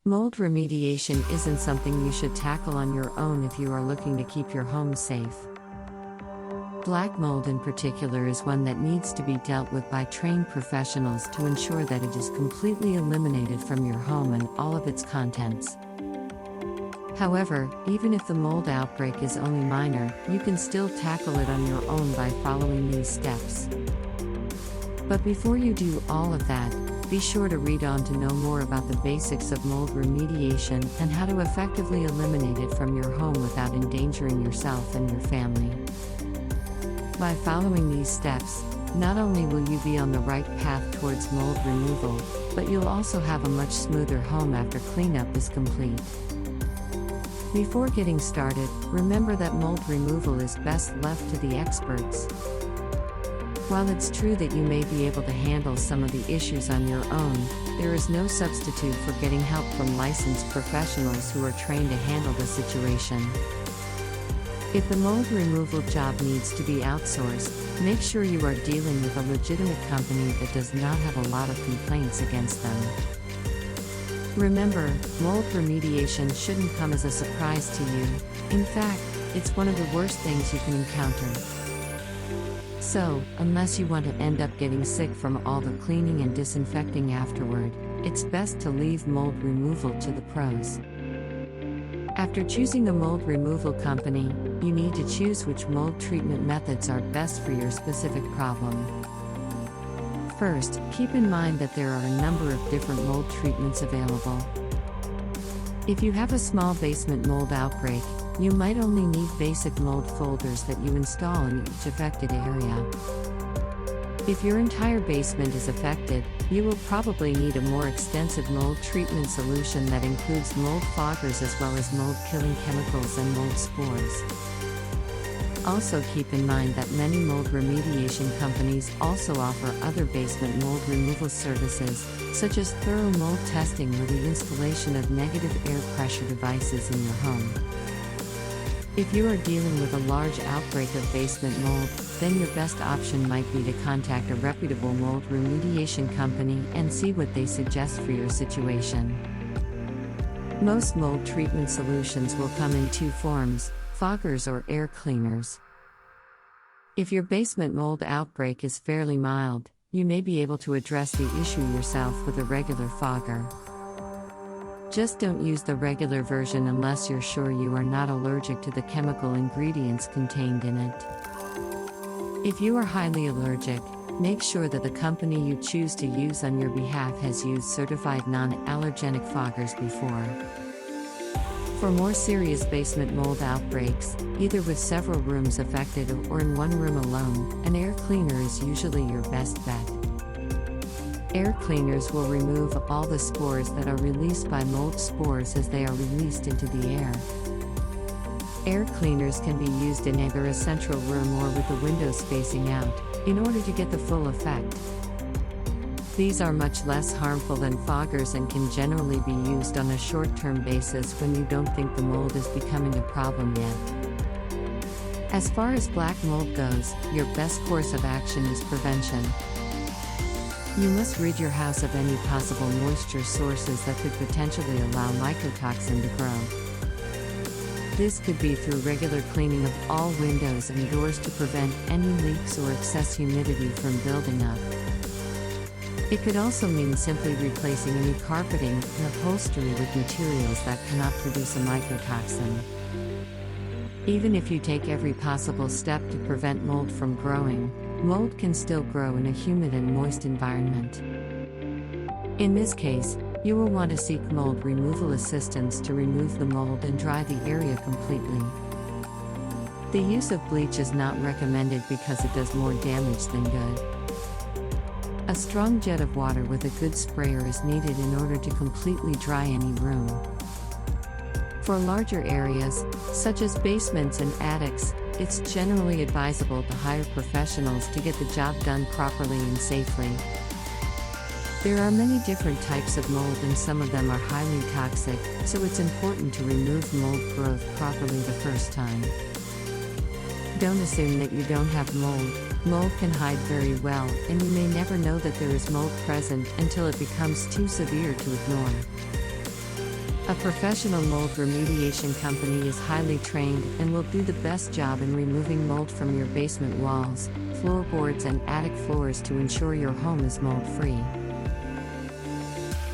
Mold remediation isn't something you should tackle on your own if you are looking to keep your home safe. Black mold in particular is one that needs to be dealt with by trained professionals to ensure that it is completely eliminated from your home and all of its contents. However, even if the mold outbreak is only minor, you can still tackle it on your own by following these steps. But before you do all of that, be sure to read on to know more about the basics of mold remediation and how to effectively eliminate it from your home without endangering yourself and your family. By following these steps, not only will you be on the right path towards mold removal, but you'll also have a much smoother home after cleanup is complete. Before getting started, remember that mold removal is best left to the experts. While it's true that you may be able to handle some of the issues on your own, there is no substitute for getting help from licensed professionals who are trained to handle the situation. If the mold removal job needs to be outsourced, make sure you are dealing with a legitimate company that does not have a lot of complaints against them. Remember, mold remediation shouldn't come as a surprise to you. In fact, it's one of the worst things you can encounter. So, unless you want to end up getting sick from all the cleaning and disinfecting afterward, it's best to leave mold removal to the pros. After choosing the mold removal company, you need to choose which mold treatment methods are best for your specific problem. First, keep in mind that there are a number of different mold treatments available. If you have a small basement mold outbreak, you might only need basic mold folders that you install in each affected area. If your entire basement is affected, you will probably need a more extensive mold treatment solution that includes mold foggers as well as mold-killing chemicals and mold spores. Also keep in mind that many mold remediation companies also offer other basement mold removal services, such as thorough mold testing or the installation of negative air pressure devices in your home. If you are dealing with a large outbreak of basement mold, then your best option might be to contact a reputable mold remediation company and see what they suggest for your situation. Most mold treatment solutions will come in two forms: foggers or air cleaners. If your basement mold outbreak is fairly mild, you may be able to address the issue yourself with a regular fogger. Just don't use the regular version unless you're sure you are not allergic to the chemical ingredients contained in it. If you are highly allergic, make sure that the company you choose to use on your behalf has used certified non-allergenic foggers before. For more serious basement mold outbreaks, either with several rooms affected or in one room alone, an air cleaner is usually your best bet. Air cleaners will remove all the spores that are released by mold spores as they are released into the air. Air cleaners can be used in either a central room or with the windows facing out, in order to get the full effect. These are much less harmful than foggers and can generally be used on a short-term basis when you don't think the mold is becoming a problem yet. As far as black mold goes, your best course of action is prevention. You must rid your house of any possible moisture sources that could potentially allow mycotoxin to grow. This could be through regular cleaning of all windows and doors to prevent any leaks or excess humidity from building up. It could also mean simply replacing any carpeting and upholstery with materials that cannot produce a mycotoxin. Even if you take every possible step to prevent mold from growing, mold can still grow in a humid and moist environment. In this case, you will want to seek mold removal assistance to remove the mold and dry the area completely. The use of bleach is not recommended because it does more damage than good. A strong jet of water with a good sprayer is needed in order to completely dry any room. For larger areas, such as basements and attics, it's generally advisable to hire professionals to get the job done properly and safely. There are many different types of mold and some of them are highly toxic, so it's important to remove mold growth properly the first time. Don't assume that you don't have mold. Mold can hide very well, and you may never know that there is mold present until it becomes too severe to ignore. A professional mold remediation company is highly trained and will do the best job in removing mold from your basement walls, floorboards, and attic floors to ensure your home is mold-free.